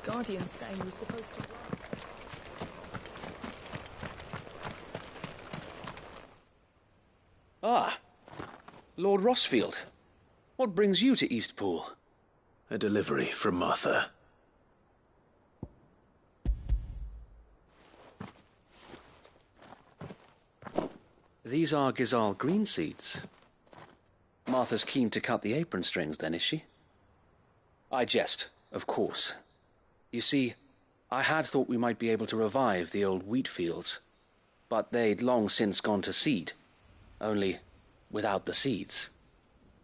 Guardian's saying we're supposed to... Ah, Lord Rossfield. What brings you to Eastpool? A delivery from Martha. These are Gizal green seeds. Martha's keen to cut the apron strings then, is she? I jest, of course. You see, I had thought we might be able to revive the old wheat fields, but they'd long since gone to seed, only without the seeds.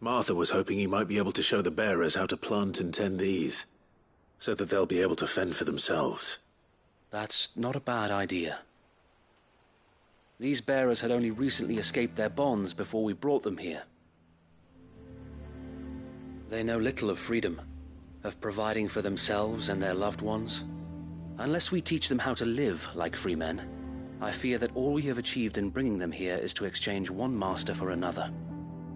Martha was hoping he might be able to show the bearers how to plant and tend these, so that they'll be able to fend for themselves. That's not a bad idea. These bearers had only recently escaped their bonds before we brought them here. They know little of freedom, of providing for themselves and their loved ones. Unless we teach them how to live like free men, I fear that all we have achieved in bringing them here is to exchange one master for another.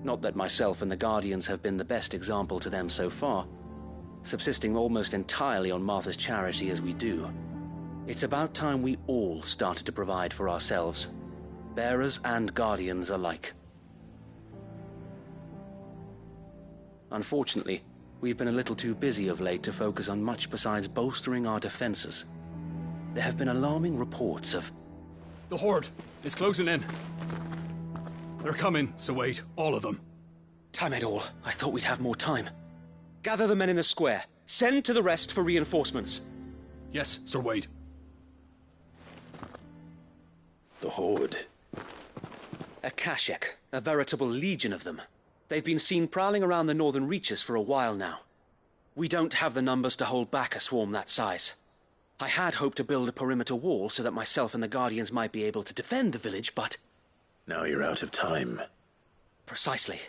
Not that myself and the Guardians have been the best example to them so far, subsisting almost entirely on Martha's charity as we do. It's about time we all started to provide for ourselves, bearers and Guardians alike. Unfortunately, we've been a little too busy of late to focus on much besides bolstering our defenses. There have been alarming reports of... The Horde is closing in. They're coming, so wait, all of them. Damn it all, I thought we'd have more time. Gather the men in the square. Send to the rest for reinforcements. Yes, Sir Wade. The Horde. A Kashek, a veritable legion of them. They've been seen prowling around the northern reaches for a while now. We don't have the numbers to hold back a swarm that size. I had hoped to build a perimeter wall so that myself and the Guardians might be able to defend the village, but... Now you're out of time. Precisely.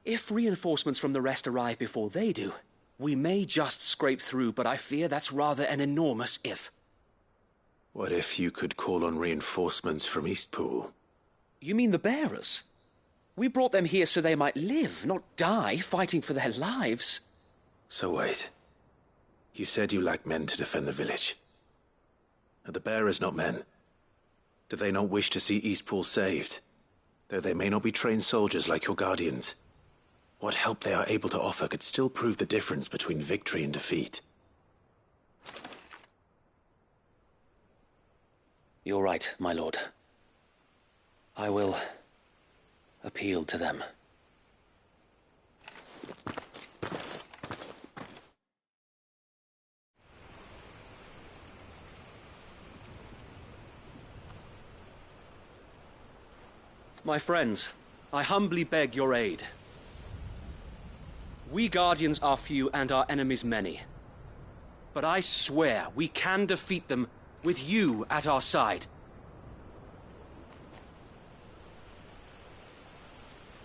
If reinforcements from the rest arrive before they do, we may just scrape through, but I fear that's rather an enormous if. What if you could call on reinforcements from Eastpool? You mean the bearers? We brought them here so they might live, not die, fighting for their lives. So wait. You said you lack men to defend the village. Are the bearers not men? Do they not wish to see Eastpool saved? Though they may not be trained soldiers like your Guardians. What help they are able to offer could still prove the difference between victory and defeat. You're right, my lord. I will appeal to them. My friends, I humbly beg your aid. We Guardians are few and our enemies many. But I swear we can defeat them with you at our side.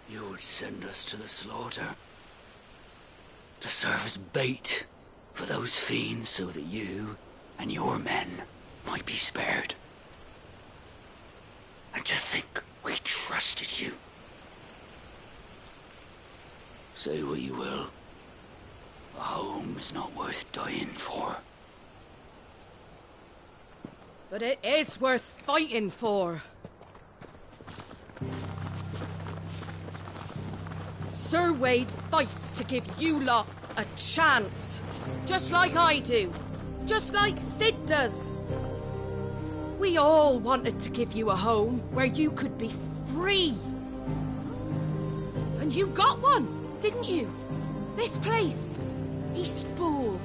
You would send us to the slaughter, to serve as bait for those fiends so that you and your men might be spared. And to think we trusted you. Say what you will, a home is not worth dying for. But it is worth fighting for. Sir Wade fights to give you lot a chance. Just like I do. Just like Sid does. We all wanted to give you a home where you could be free. And you got one, didn't you? This place, Eastpool.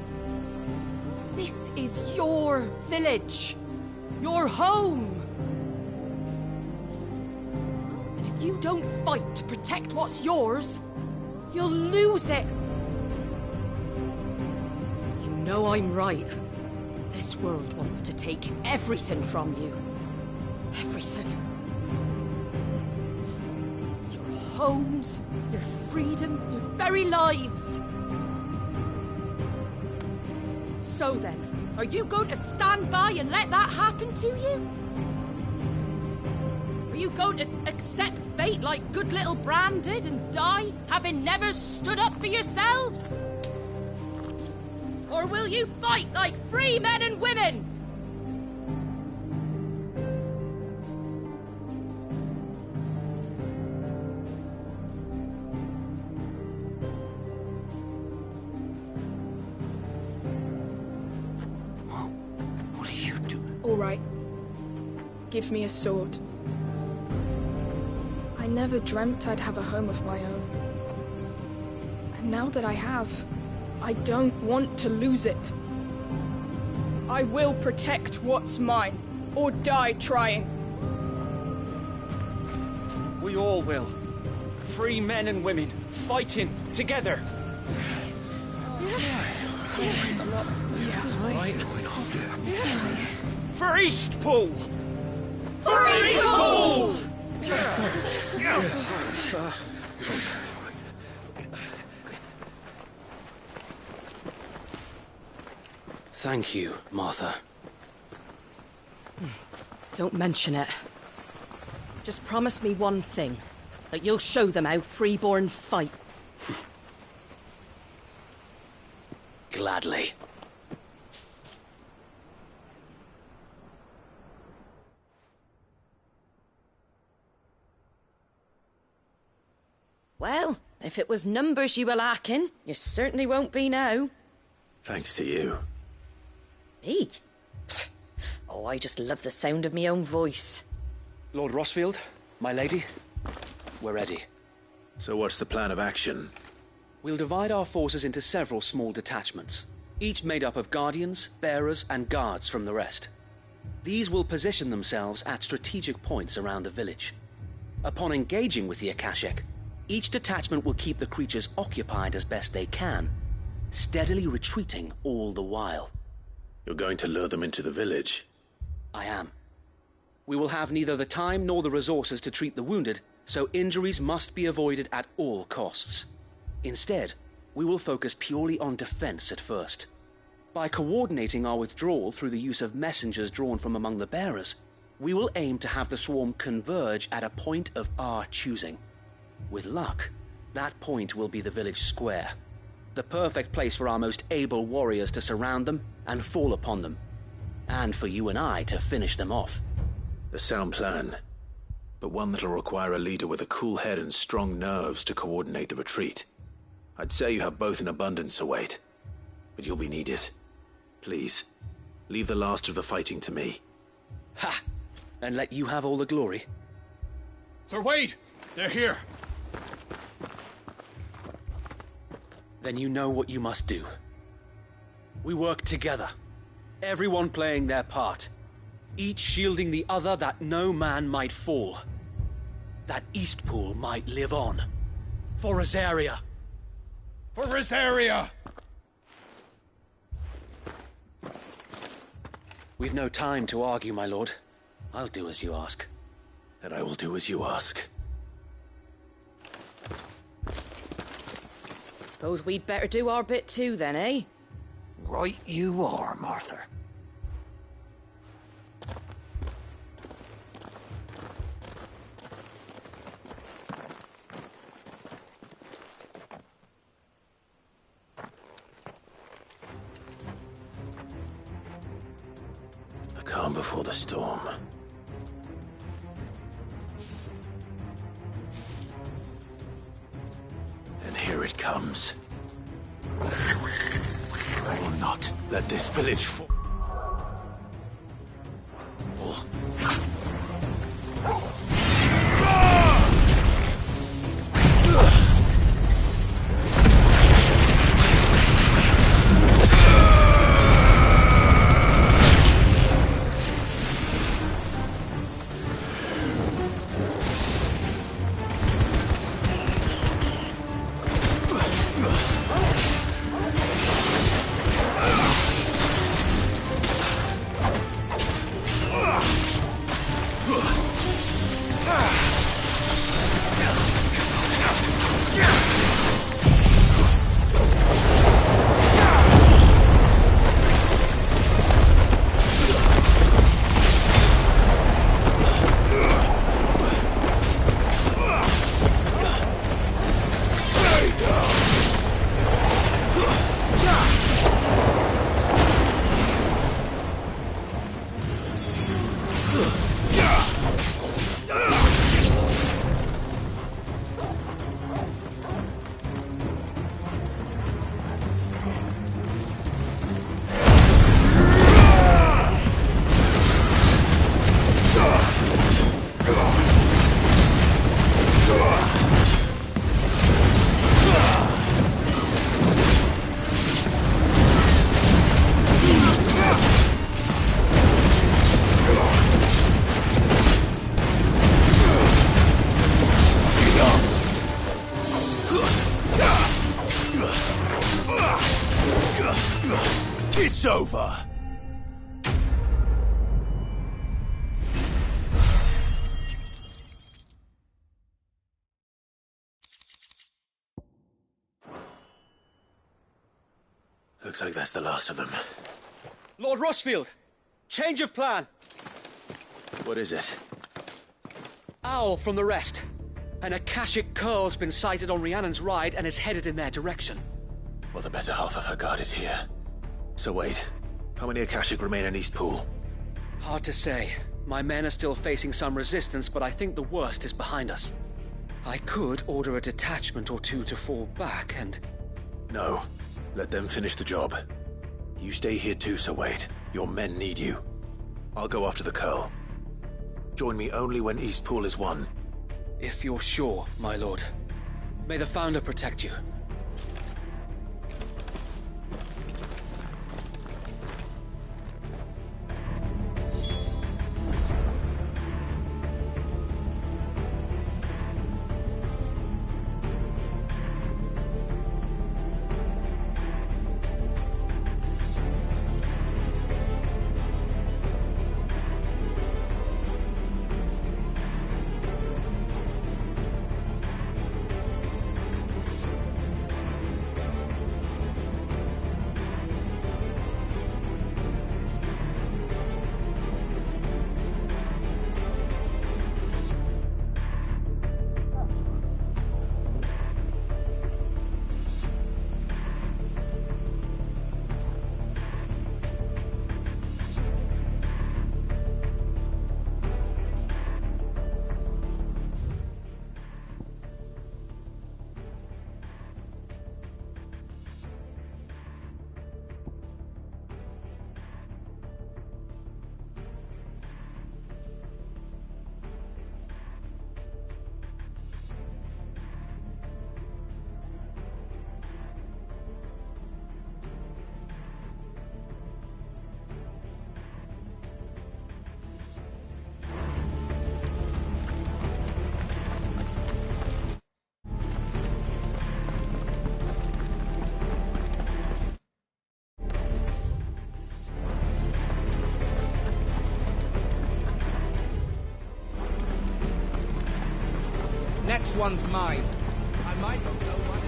This is your village. Your home. And if you don't fight to protect what's yours, you'll lose it. You know I'm right. This world wants to take everything from you. Everything. Your homes, your freedom, your very lives. So then, are you going to stand by and let that happen to you? Are you going to accept fate like good little Bran did and die, having never stood up for yourselves? Or will you fight like free men and women? What are you doing? All right. Give me a sword. I never dreamt I'd have a home of my own. And now that I have, I don't want to lose it. I will protect what's mine, or die trying. We all will. Free men and women, fighting together. For Eastpool! For Eastpool! Thank you, Martha. Don't mention it. Just promise me one thing. That you'll show them how freeborn fight. Gladly. Well, if it was numbers you were lacking, you certainly won't be now. Thanks to you. Me? Oh, I just love the sound of me own voice. Lord Rossfield, my lady, we're ready. So what's the plan of action? We'll divide our forces into several small detachments, each made up of guardians, bearers, and guards from the rest. These will position themselves at strategic points around the village. Upon engaging with the Akashic, each detachment will keep the creatures occupied as best they can, steadily retreating all the while. You're going to lure them into the village? I am. We will have neither the time nor the resources to treat the wounded, so injuries must be avoided at all costs. Instead, we will focus purely on defense at first. By coordinating our withdrawal through the use of messengers drawn from among the bearers, we will aim to have the swarm converge at a point of our choosing. With luck, that point will be the village square, the perfect place for our most able warriors to surround them and fall upon them, and for you and I to finish them off. A sound plan, but one that'll require a leader with a cool head and strong nerves to coordinate the retreat. I'd say you have both in abundance, Await, but you'll be needed. Please, leave the last of the fighting to me. Ha! And let you have all the glory. Sir Wade! They're here! Then you know what you must do. We work together, everyone playing their part, each shielding the other that no man might fall, that Eastpool might live on. For Rosaria! For Rosaria! We've no time to argue, my lord. I'll do as you ask. And I will do as you ask. Suppose we'd better do our bit too then, eh? Right you are, Martha. The calm before the storm. And here it comes. I will not let this village fall. It's over. Looks like that's the last of them. Lord Rossfield! Change of plan! What is it? Owl from the rest. An Akashic curl's been sighted on Rhiannon's ride and is headed in their direction. Well, the better half of her guard is here. So wait, how many Akashic remain in Eastpool? Hard to say. My men are still facing some resistance, but I think the worst is behind us. I could order a detachment or two to fall back and... No. Let them finish the job. You stay here too, Sir Wade. Your men need you. I'll go after the Curl. Join me only when Eastpool is won. If you're sure, my lord. May the Founder protect you. Next one's mine. I might not know what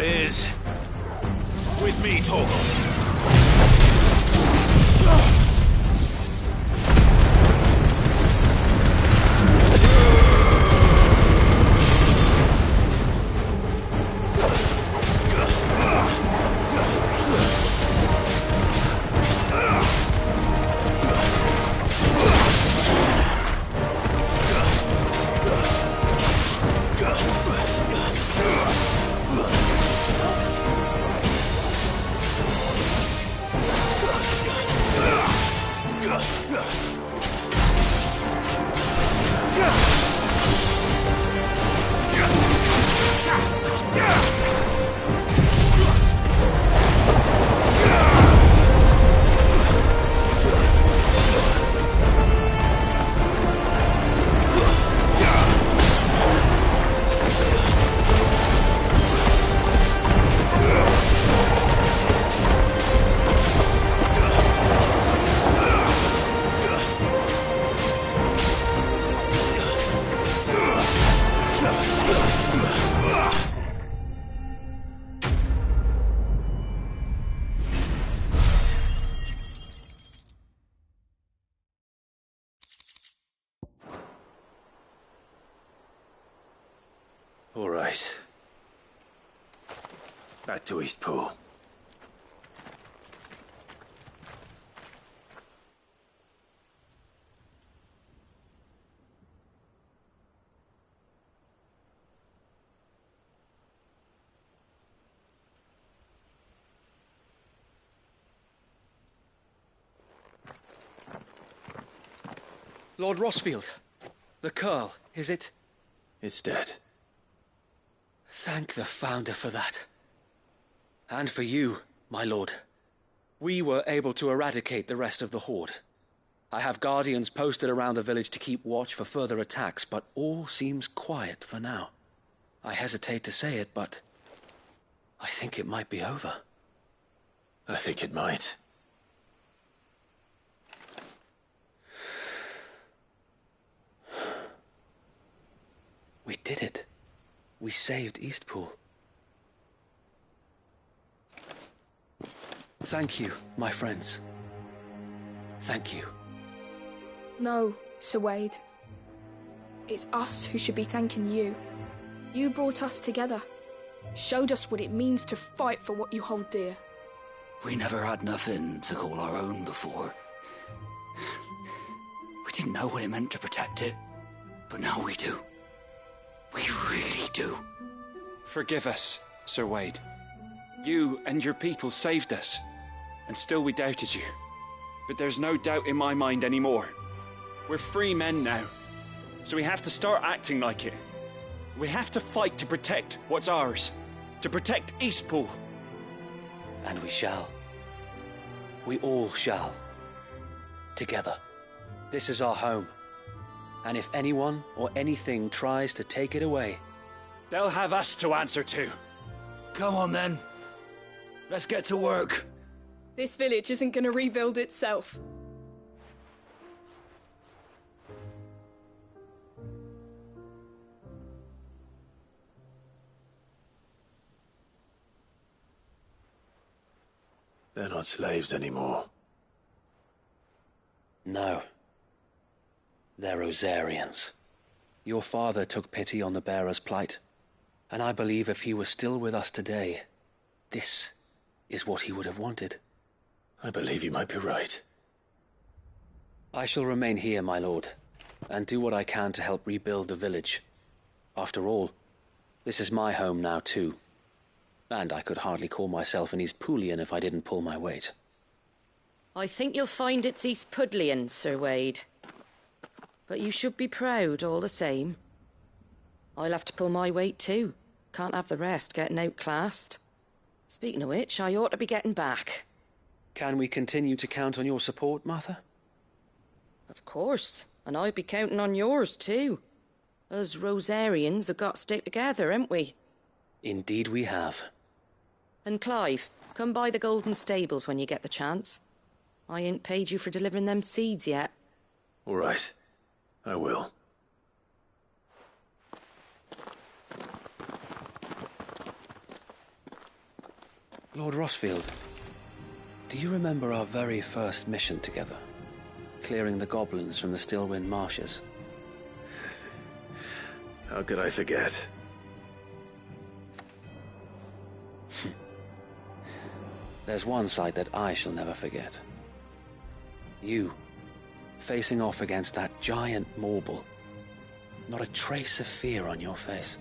it with me, Torgal. to Eastpool. Lord Rosfield, the Curl, is it? It's dead. Thank the Founder for that. And for you, my lord. We were able to eradicate the rest of the Horde. I have guardians posted around the village to keep watch for further attacks, but all seems quiet for now. I hesitate to say it, but I think it might be over. I think it might. We did it. We saved Eastpool. Thank you, my friends. Thank you. No, Sir Wade. It's us who should be thanking you. You brought us together. Showed us what it means to fight for what you hold dear. We never had nothing to call our own before. We didn't know what it meant to protect it, but now we do. We really do. Forgive us, Sir Wade. You and your people saved us, and still we doubted you. But there's no doubt in my mind anymore. We're free men now, so we have to start acting like it. We have to fight to protect what's ours, to protect Eastpool. And we shall. We all shall. Together. This is our home. And if anyone or anything tries to take it away, they'll have us to answer to. Come on then. Let's get to work. This village isn't going to rebuild itself. They're not slaves anymore. no. They're Rosarians. Your father took pity on the bearer's plight, and I believe if he were still with us today, this is what he would have wanted. I believe you might be right. I shall remain here, my lord, and do what I can to help rebuild the village. After all, this is my home now too, and I could hardly call myself an Eastpoolian if I didn't pull my weight. I think you'll find it's Eastpudlian, Sir Wade. But you should be proud all the same. I'll have to pull my weight too. Can't have the rest getting outclassed. Speaking of which, I ought to be getting back. Can we continue to count on your support, Martha? Of course, and I'll be counting on yours too. Us Rosarians have got to stick together, haven't we? Indeed we have. And Clive, come by the Golden Stables when you get the chance. I ain't paid you for delivering them seeds yet. All right. I will. Lord Rosfield, do you remember our very first mission together? Clearing the goblins from the Stillwind marshes? How could I forget? There's one sight that I shall never forget. You, facing off against that giant Morble. Not a trace of fear on your face.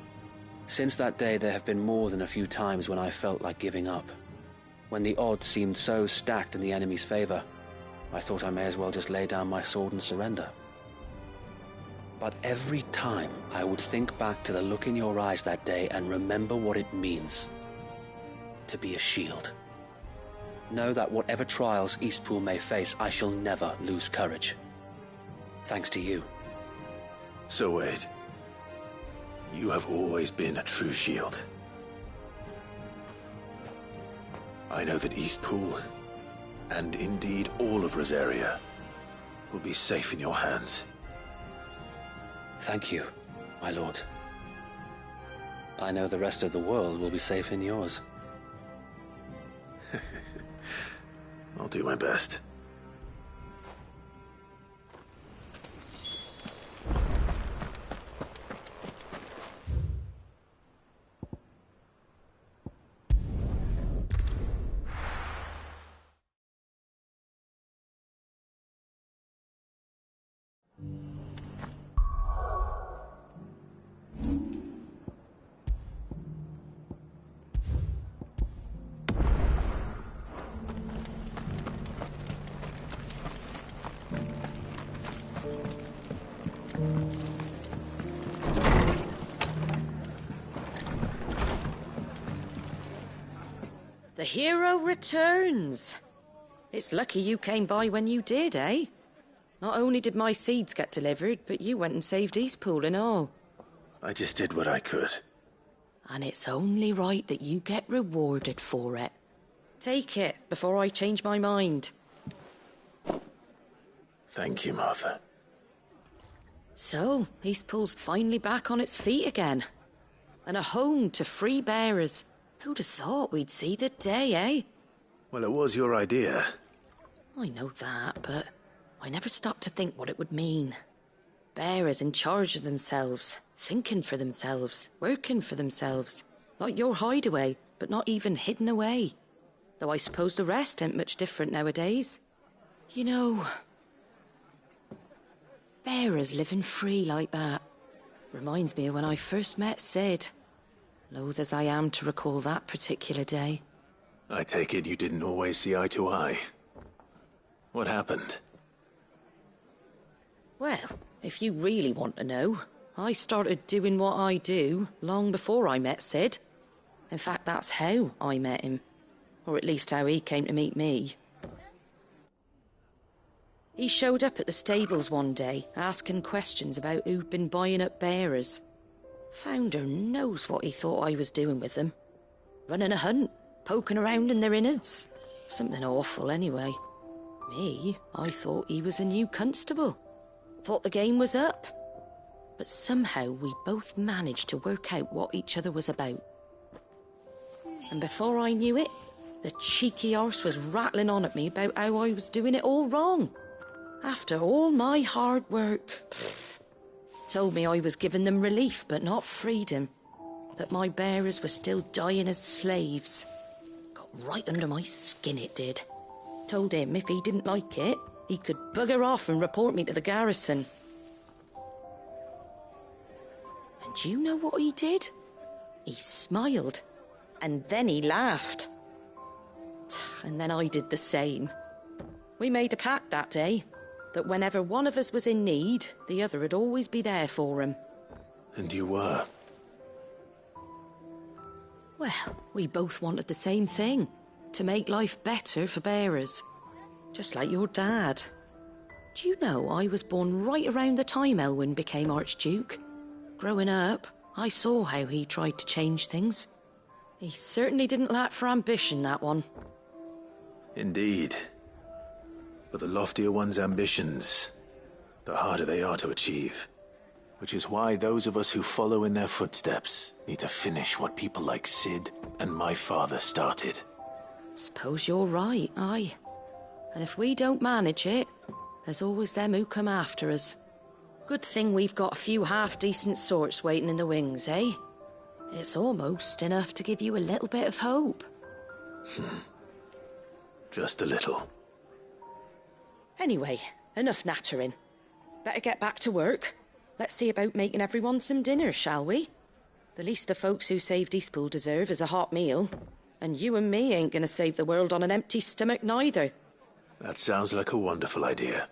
Since that day, there have been more than a few times when I felt like giving up. When the odds seemed so stacked in the enemy's favor, I thought I may as well just lay down my sword and surrender. But every time I would think back to the look in your eyes that day and remember what it means to be a shield. Know that whatever trials Eastpool may face, I shall never lose courage. Thanks to you. So Wade, you have always been a true shield. I know that Eastpool, and indeed all of Rosaria, will be safe in your hands. Thank you, my lord. I know the rest of the world will be safe in yours. I'll do my best. The hero returns. It's lucky you came by when you did, eh? Not only did my seeds get delivered, but you went and saved Eastpool and all. I just did what I could. And it's only right that you get rewarded for it. Take it before I change my mind. Thank you, Martha. So, Eastpool's finally back on its feet again. And a home to free bearers. Who'd have thought we'd see the day, eh? Well, it was your idea. I know that, but I never stopped to think what it would mean. Bearers in charge of themselves, thinking for themselves, working for themselves. Like your hideaway, but not even hidden away. Though I suppose the rest ain't much different nowadays. You know, bearers living free like that reminds me of when I first met Sid. Loath as I am to recall that particular day. I take it you didn't always see eye to eye. What happened? Well, if you really want to know, I started doing what I do long before I met Sid. In fact, that's how I met him. Or at least how he came to meet me. He showed up at the stables one day, asking questions about who'd been buying up bearers. Founder knows what he thought I was doing with them. Running a hunt, poking around in their innards. Something awful anyway. Me, I thought he was a new constable. Thought the game was up. But somehow we both managed to work out what each other was about. And before I knew it, the cheeky arse was rattling on at me about how I was doing it all wrong. After all my hard work. Told me I was giving them relief, but not freedom. That my bearers were still dying as slaves. Got right under my skin, it did. Told him if he didn't like it, he could bugger off and report me to the garrison. And do you know what he did? He smiled. And then he laughed. And then I did the same. We made a pact that day. That whenever one of us was in need, the other would always be there for him. And you were? Well, we both wanted the same thing. To make life better for bearers. Just like your dad. Do you know I was born right around the time Elwyn became Archduke? Growing up, I saw how he tried to change things. He certainly didn't lack for ambition, that one. Indeed. But the loftier one's ambitions, the harder they are to achieve. Which is why those of us who follow in their footsteps need to finish what people like Sid and my father started. Suppose you're right, aye. And if we don't manage it, there's always them who come after us. Good thing we've got a few half-decent sorts waiting in the wings, eh? It's almost enough to give you a little bit of hope. Just a little. Anyway, enough nattering. Better get back to work. Let's see about making everyone some dinner, shall we? The least the folks who saved Eastpool deserve is a hot meal. And you and me ain't gonna save the world on an empty stomach neither. That sounds like a wonderful idea.